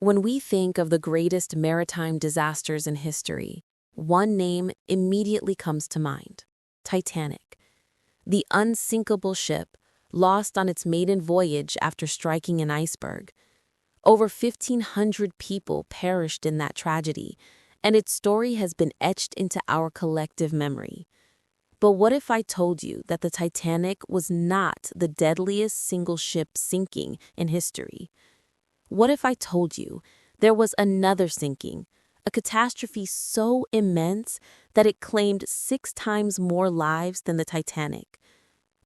When we think of the greatest maritime disasters in history, one name immediately comes to mind: Titanic. The unsinkable ship, lost on its maiden voyage after striking an iceberg. Over 1,500 people perished in that tragedy, and its story has been etched into our collective memory. But what if I told you that the Titanic was not the deadliest single ship sinking in history? What if I told you there was another sinking, a catastrophe so immense that it claimed 6 times more lives than the Titanic?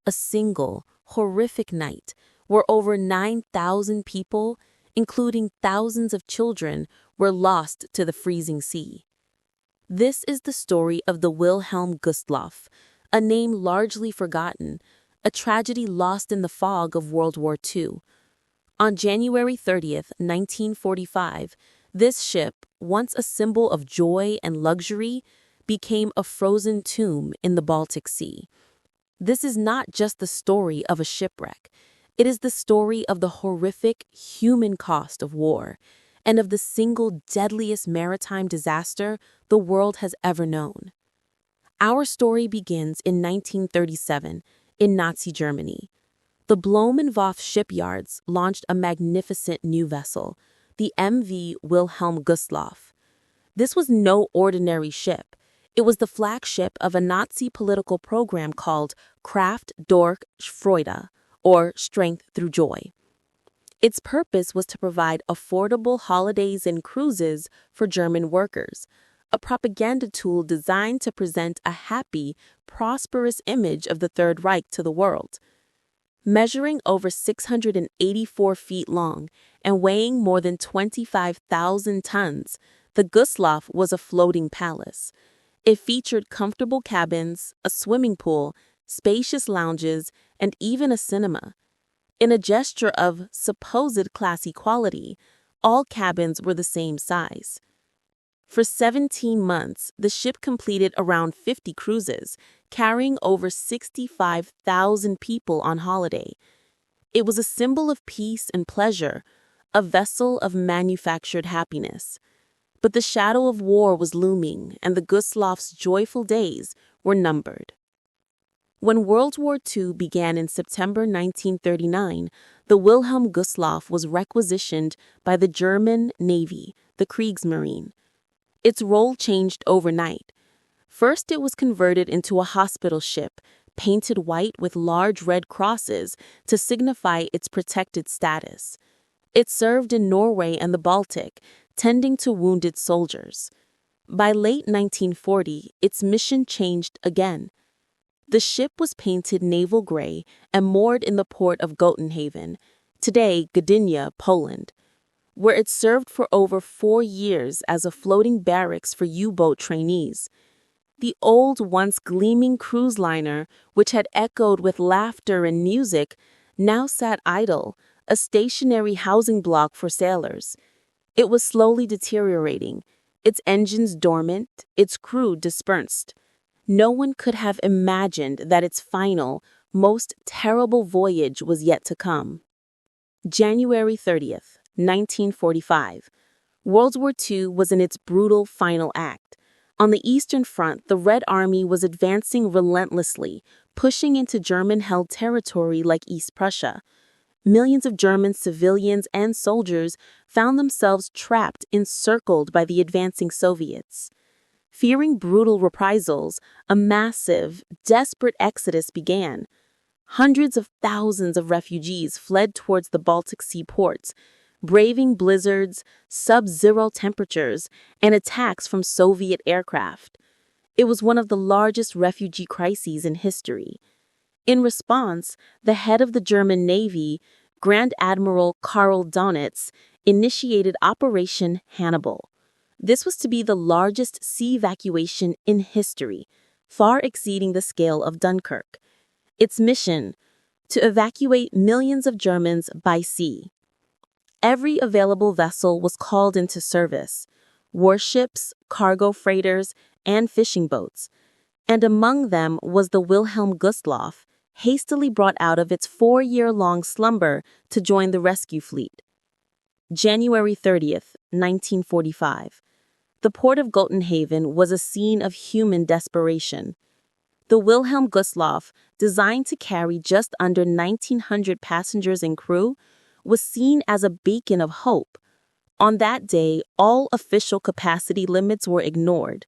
A single, horrific night where over 9,000 people, including thousands of children, were lost to the freezing sea. This is the story of the Wilhelm Gustloff, a name largely forgotten, a tragedy lost in the fog of World War II. On January 30th, 1945, this ship, once a symbol of joy and luxury, became a frozen tomb in the Baltic Sea. This is not just the story of a shipwreck. It is the story of the horrific human cost of war and of the single deadliest maritime disaster the world has ever known. Our story begins in 1937 in Nazi Germany. The Blohm+Voss shipyards launched a magnificent new vessel, the MV Wilhelm Gustloff. This was no ordinary ship. It was the flagship of a Nazi political program called Kraft durch Freude, or Strength Through Joy. Its purpose was to provide affordable holidays and cruises for German workers, a propaganda tool designed to present a happy, prosperous image of the Third Reich to the world. Measuring over 684 feet long and weighing more than 25,000 tons, the Gustloff was a floating palace. It featured comfortable cabins, a swimming pool, spacious lounges, and even a cinema. In a gesture of supposed class equality, all cabins were the same size. For 17 months, the ship completed around 50 cruises, carrying over 65,000 people on holiday. It was a symbol of peace and pleasure, a vessel of manufactured happiness. But the shadow of war was looming, and the Gustloff's joyful days were numbered. When World War II began in September 1939, the Wilhelm Gustloff was requisitioned by the German Navy, the Kriegsmarine. Its role changed overnight. First, it was converted into a hospital ship, painted white with large red crosses to signify its protected status. It served in Norway and the Baltic, tending to wounded soldiers. By late 1940, its mission changed again. The ship was painted naval gray and moored in the port of Gotenhaven, today Gdynia, Poland, where it served for over 4 years as a floating barracks for U-boat trainees. The old, once gleaming cruise liner, which had echoed with laughter and music, now sat idle, a stationary housing block for sailors. It was slowly deteriorating, its engines dormant, its crew dispersed. No one could have imagined that its final, most terrible voyage was yet to come. January 30th, 1945. World War II was in its brutal final act. On the Eastern Front, the Red Army was advancing relentlessly, pushing into German-held territory like East Prussia. Millions of German civilians and soldiers found themselves trapped, encircled by the advancing Soviets. Fearing brutal reprisals, a massive, desperate exodus began. Hundreds of thousands of refugees fled towards the Baltic Sea ports, braving blizzards, sub-zero temperatures, and attacks from Soviet aircraft. It was one of the largest refugee crises in history. In response, the head of the German Navy, Grand Admiral Karl Donitz, initiated Operation Hannibal. This was to be the largest sea evacuation in history, far exceeding the scale of Dunkirk. Its mission: to evacuate millions of Germans by sea. Every available vessel was called into service: warships, cargo freighters, and fishing boats. And among them was the Wilhelm Gustloff, hastily brought out of its 4-year-long slumber to join the rescue fleet. January 30th, 1945. The port of Gotenhaven was a scene of human desperation. The Wilhelm Gustloff, designed to carry just under 1,900 passengers and crew, was seen as a beacon of hope. On that day, all official capacity limits were ignored.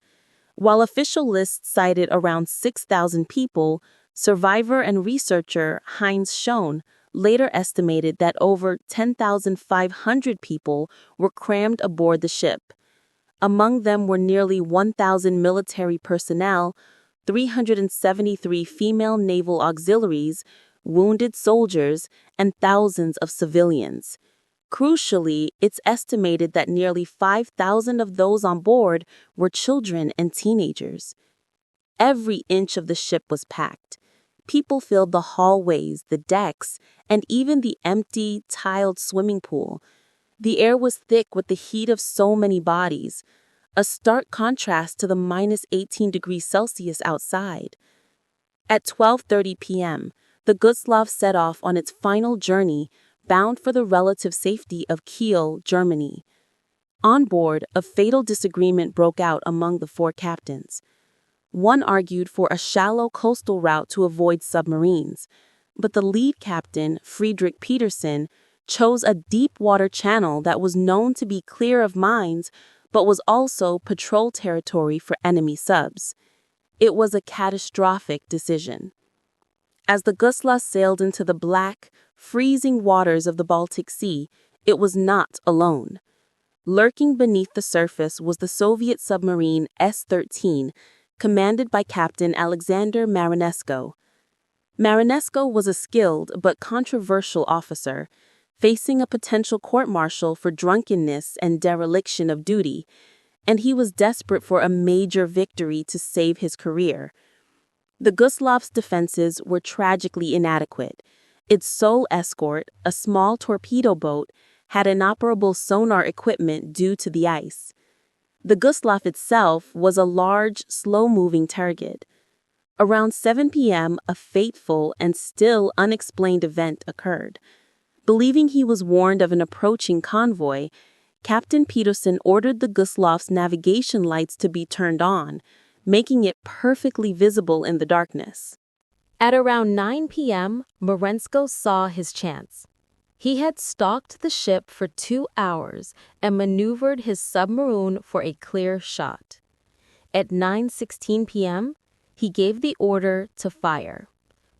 While official lists cited around 6,000 people, survivor and researcher Heinz Schoen later estimated that over 10,500 people were crammed aboard the ship. Among them were nearly 1,000 military personnel, 373 female naval auxiliaries, wounded soldiers, and thousands of civilians. Crucially, it's estimated that nearly 5,000 of those on board were children and teenagers. Every inch of the ship was packed. People filled the hallways, the decks, and even the empty, tiled swimming pool. The air was thick with the heat of so many bodies, a stark contrast to the -18 degrees Celsius outside. At 12:30 p.m., the Gustloff set off on its final journey, bound for the relative safety of Kiel, Germany. On board, a fatal disagreement broke out among the four captains. One argued for a shallow coastal route to avoid submarines, but the lead captain, Friedrich Petersen, chose a deep water channel that was known to be clear of mines, but was also patrol territory for enemy subs. It was a catastrophic decision. As the Gustloff sailed into the black, freezing waters of the Baltic Sea, it was not alone. Lurking beneath the surface was the Soviet submarine S-13, commanded by Captain Alexander Marinesko. Marinesko was a skilled but controversial officer, facing a potential court-martial for drunkenness and dereliction of duty, and he was desperate for a major victory to save his career. The Gustloff's defenses were tragically inadequate. Its sole escort, a small torpedo boat, had inoperable sonar equipment due to the ice. The Gustloff itself was a large, slow-moving target. Around 7 p.m., a fateful and still unexplained event occurred. Believing he was warned of an approaching convoy, Captain Petersen ordered the Gustloff's navigation lights to be turned on, making it perfectly visible in the darkness. At around 9 p.m., Marinesko saw his chance. He had stalked the ship for 2 hours and maneuvered his submarine for a clear shot. At 9:16 p.m., he gave the order to fire.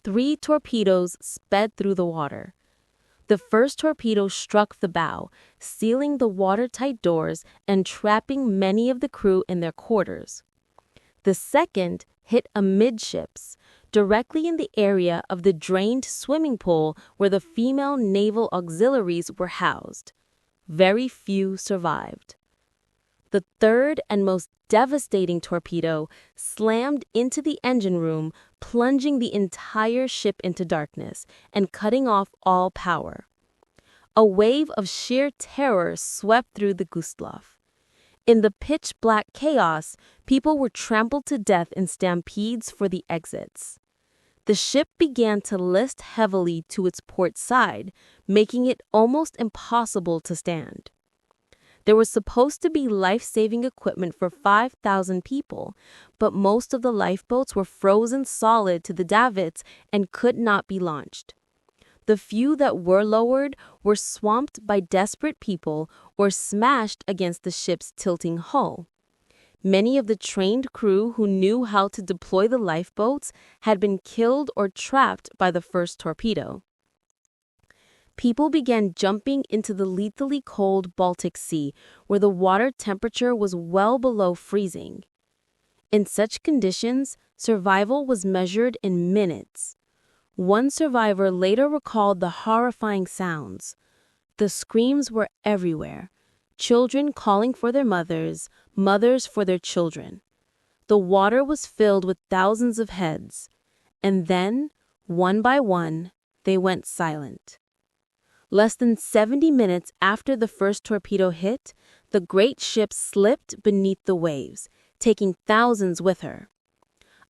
3 torpedoes sped through the water. The first torpedo struck the bow, sealing the watertight doors and trapping many of the crew in their quarters. The second hit amidships, directly in the area of the drained swimming pool where the female naval auxiliaries were housed. Very few survived. The third and most devastating torpedo slammed into the engine room, plunging the entire ship into darkness and cutting off all power. A wave of sheer terror swept through the Gustloff. In the pitch-black chaos, people were trampled to death in stampedes for the exits. The ship began to list heavily to its port side, making it almost impossible to stand. There was supposed to be life-saving equipment for 5,000 people, but most of the lifeboats were frozen solid to the davits and could not be launched. The few that were lowered were swamped by desperate people or smashed against the ship's tilting hull. Many of the trained crew who knew how to deploy the lifeboats had been killed or trapped by the first torpedo. People began jumping into the lethally cold Baltic Sea, where the water temperature was well below freezing. In such conditions, survival was measured in minutes. One survivor later recalled the horrifying sounds. The screams were everywhere. Children calling for their mothers, mothers for their children. The water was filled with thousands of heads. And then, one by one, they went silent. Less than 70 minutes after the first torpedo hit, the great ship slipped beneath the waves, taking thousands with her.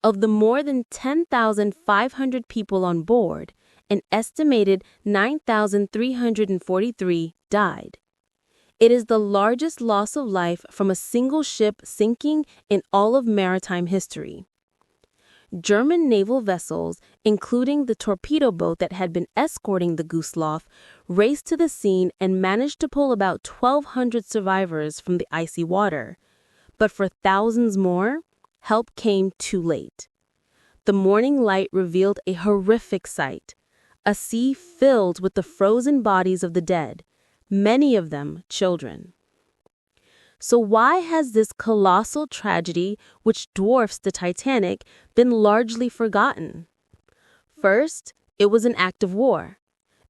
Of the more than 10,500 people on board, an estimated 9,343 died. It is the largest loss of life from a single ship sinking in all of maritime history. German naval vessels, including the torpedo boat that had been escorting the Gustloff, raced to the scene and managed to pull about 1,200 survivors from the icy water. But for thousands more, help came too late. The morning light revealed a horrific sight, a sea filled with the frozen bodies of the dead, many of them children. So why has this colossal tragedy, which dwarfs the Titanic, been largely forgotten? First, it was an act of war.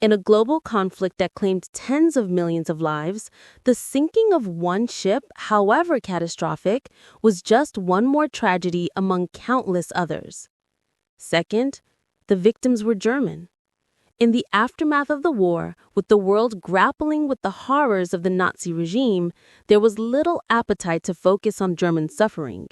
In a global conflict that claimed tens of millions of lives, the sinking of one ship, however catastrophic, was just one more tragedy among countless others. Second, the victims were German. In the aftermath of the war, with the world grappling with the horrors of the Nazi regime, there was little appetite to focus on German suffering.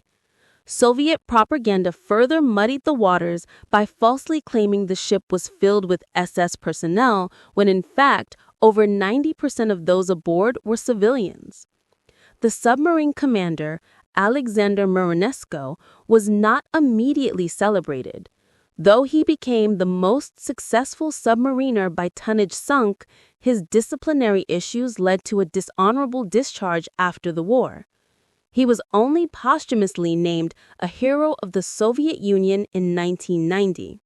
Soviet propaganda further muddied the waters by falsely claiming the ship was filled with SS personnel, when in fact, over 90% of those aboard were civilians. The submarine commander, Alexander Muranesco, was not immediately celebrated. Though he became the most successful submariner by tonnage sunk, his disciplinary issues led to a dishonorable discharge after the war. He was only posthumously named a hero of the Soviet Union in 1990.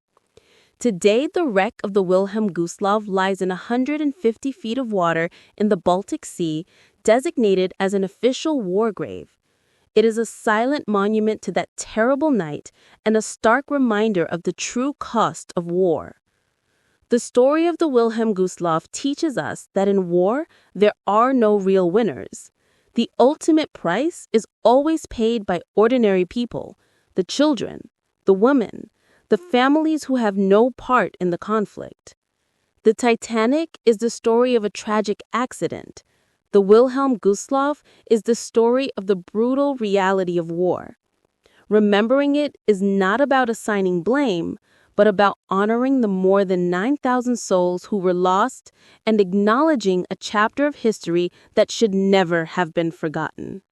Today, the wreck of the Wilhelm Gustloff lies in 150 feet of water in the Baltic Sea, designated as an official war grave. It is a silent monument to that terrible night and a stark reminder of the true cost of war. The story of the Wilhelm Gustloff teaches us that in war, there are no real winners. The ultimate price is always paid by ordinary people, the children, the women, the families who have no part in the conflict. The Titanic is the story of a tragic accident. The Wilhelm Gustloff is the story of the brutal reality of war. Remembering it is not about assigning blame, but about honoring the more than 9,000 souls who were lost and acknowledging a chapter of history that should never have been forgotten.